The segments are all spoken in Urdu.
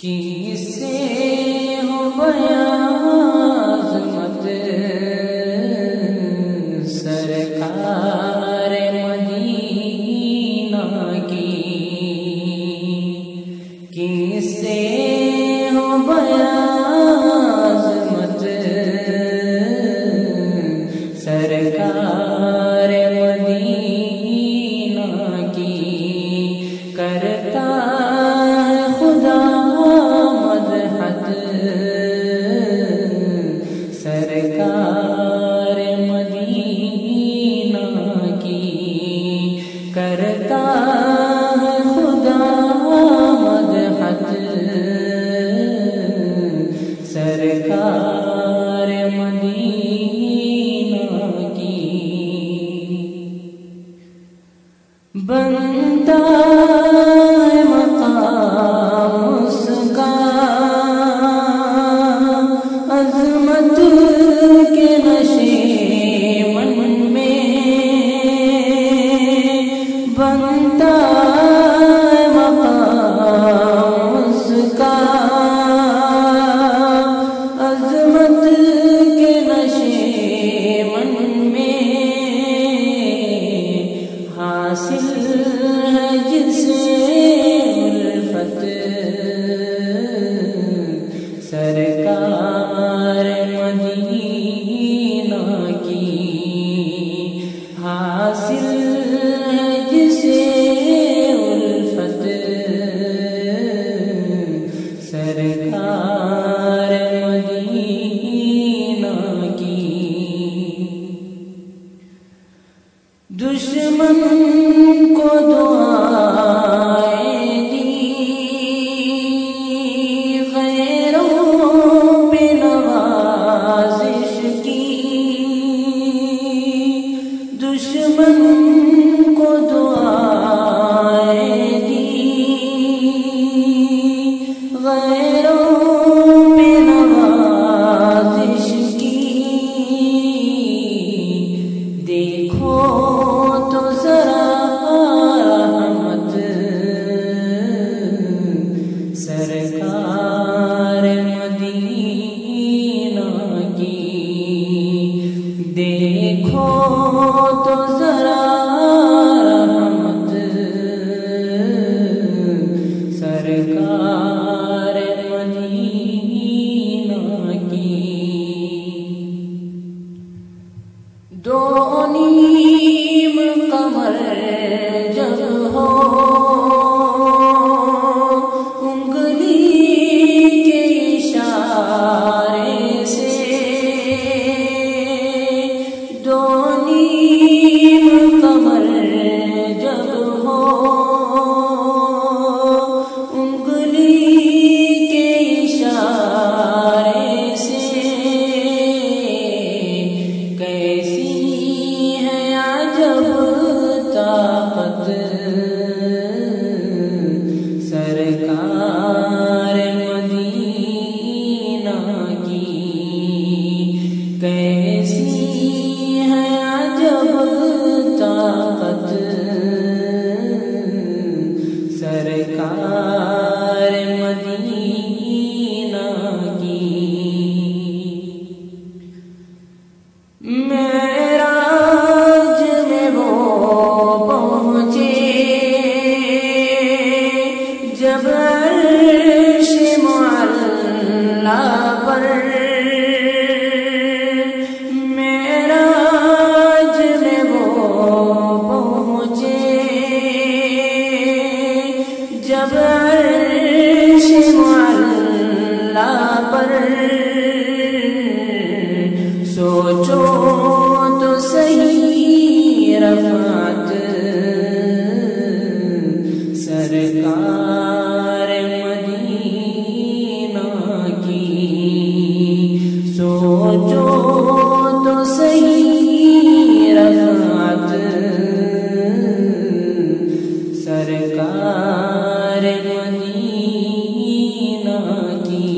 کس سے ہو بیان عظمت سرکار مدینہ کی، کس سے ہو بیان عظمت سرکار مدینہ کی، کرتا ہے خدا مدحت سرکار مدینہ کی، کرتا ہے خدا مدحت سرکار مدینہ کی۔ بنتا ہے مقام اس کا عظمت کے نشیمن میں، بنتا ہے مقام اس کا عظمت کے نشیمن میں، حاصل ہے جسے الفت سرکار مدینہ کی، حاصل ہے جسے الفت سرکار مدینہ کی۔ دشمن کو دعائیں دی غیروں پہ نوازش کی، دشمن کو دعائیں دی غیروں پہ نوازش کی، دیکھو تو ذرا رحمت سرکار مدینہ کی، دیکھو تو ذرا رحمت سرکار مدینہ کی۔ دو نیم قمر جب ہو انگلی کے اشارے سے، دو نیم قمر جب ہو انگلی کے اشارے سے، کیسی ہے عجب طاقت سرکار مدینہ کی، کیسی ہے عجب طاقت سرکار مدینہ کی۔ معراج میں وہ پہنچے جب عرش معلا پر، معراج میں وہ پہنچے جب عرش معلا پر، سوچو تو صحیح رفعت سرکار مدینہ کی، سوچو تو صحیح رفعت سرکار مدینہ کی۔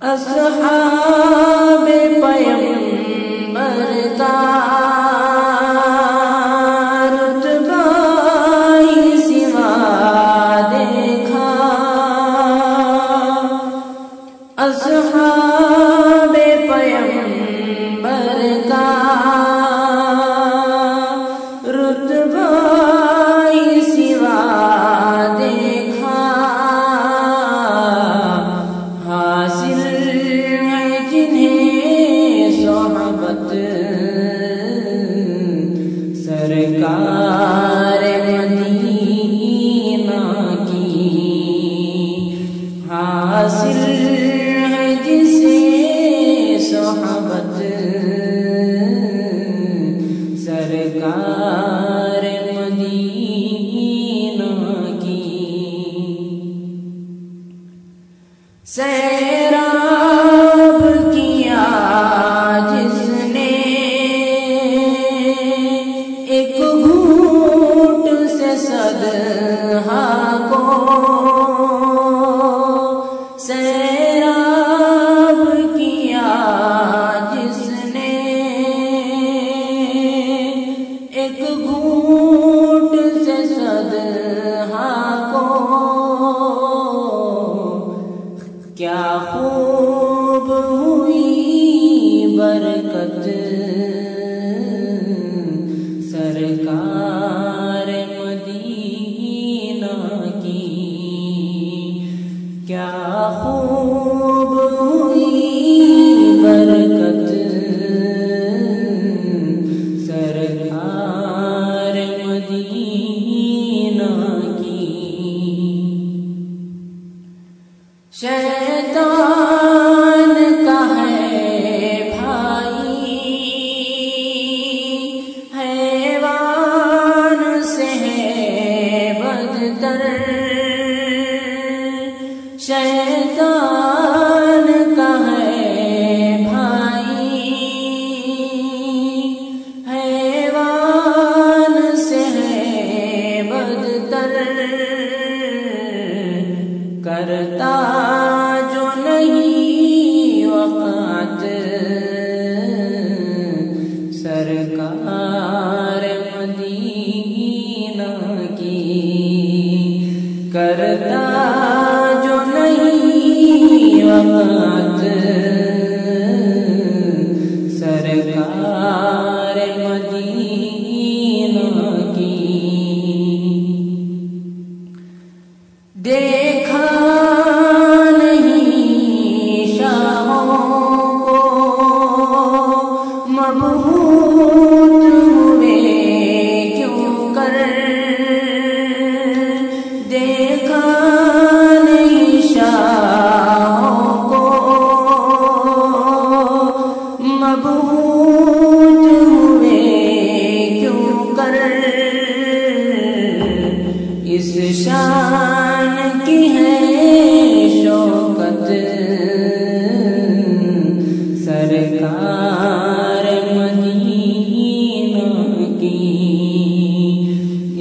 اصحاب پیغمبر کا رتبہ ہی سوا دے ہی سوا دیکھا، حاصل ہے جنہیں صحبت سرکار مدینہ کی، حاصل ہے جسے صحبت سرکار مدینہ کی۔ سیراب کیا جس نے ایک گھونٹ سے صدہا کو، سیراب کیا جس نے ایک گھونٹ سے صدہا کو، کیا خوب ہوئی برکت سرکار مدینہ کی، کیا خوب ہوئی برکت سرکار مدینہ کی۔ شیطان کا ہے بھائی، حیوان سے ہے بدتر، شیطان کا ہے بھائی، حیوان سے ہے بدتر، کرتا جو نہیں وقت سرکار مدینہ کی، کرتا جو نہیں وقت سرکار مدینہ کی۔ دیکھا نہیں شاہوں کو مبہوت ہوئے کیوں کر، دیکھا نہیں شاہوں کو مبہوت ہوئے کیوں کر، اس شان کی ہے شوکت سرکار مدینہ کی،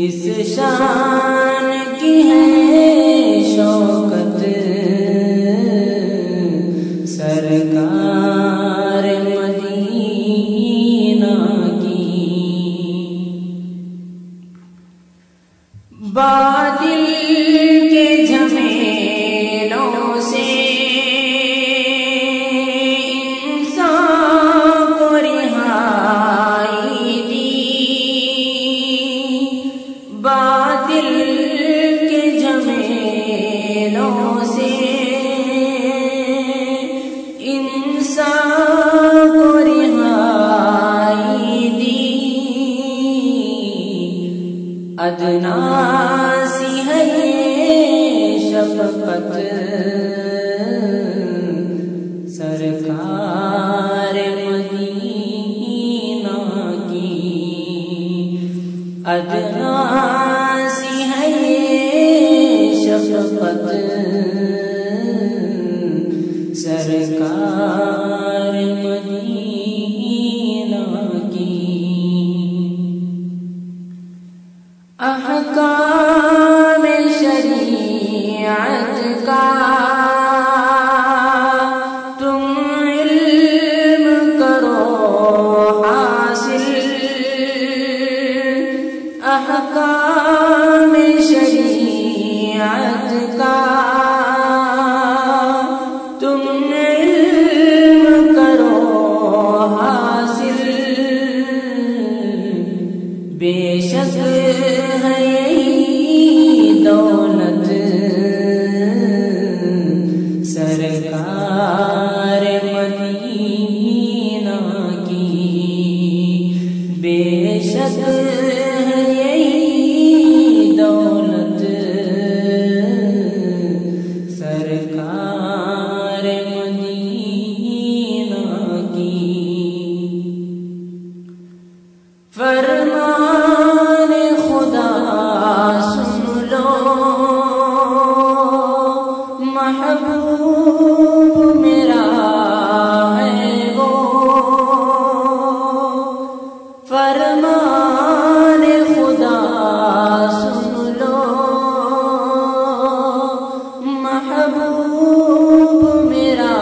اس شان کی ہے شوکت سرکار مدینہ کی۔ باطل کے جھمیلوں سے انسان کو رہائی دی، باطل کے جھمیلوں سے انسان کو رہائی دی، ادنا سی ہے شفقت سرکار مدینہ کی، ادنا سی ہے شفقت سرکار مدینہ کی۔ احکام شریعت کا تم علم کرو حاصل، احکام شریعت کا تم علم کرو حاصل، بے شک محبوب میرا ہے وہ، فرمان خدا سن لو، محبوب میرا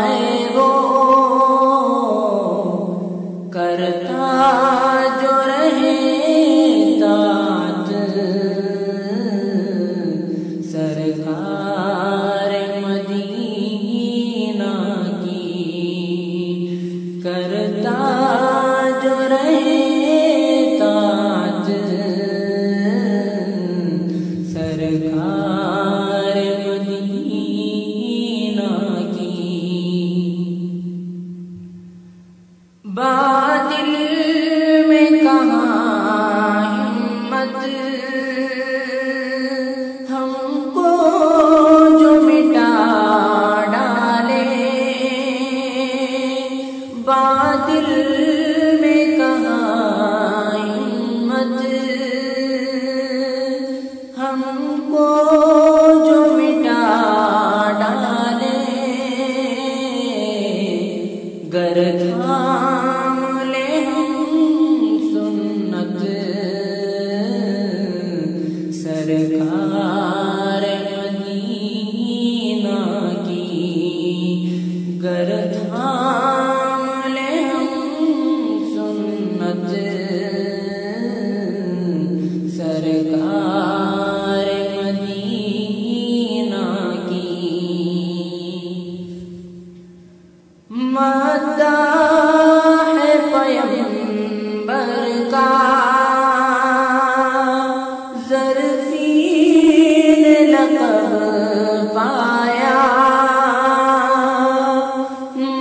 ہے وہ، کرتا جو رہے طاعت سرکار مدینہ کی، کرتا جو رہے طاعت سرکار مدینہ کی۔ باطل میں کہاں ہمت ہم کو جو مٹا ڈالے، باطل میں کہاں ہمت ہم کو جو مٹا ڈالے، گر تھام لے ہم سنت سرکار مدینہ کی، گر تھام لے ہم سنت سرکار مدینہ کی۔ مداح پیغمبر کا ظرفین لقب پایا،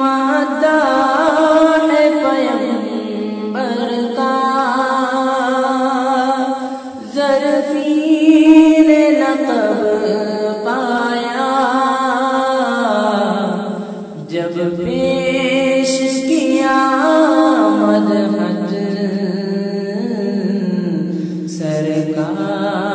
مداح پیغمبر کا ظرفین لقب پایا، جب پیش کیا مدحت سرکار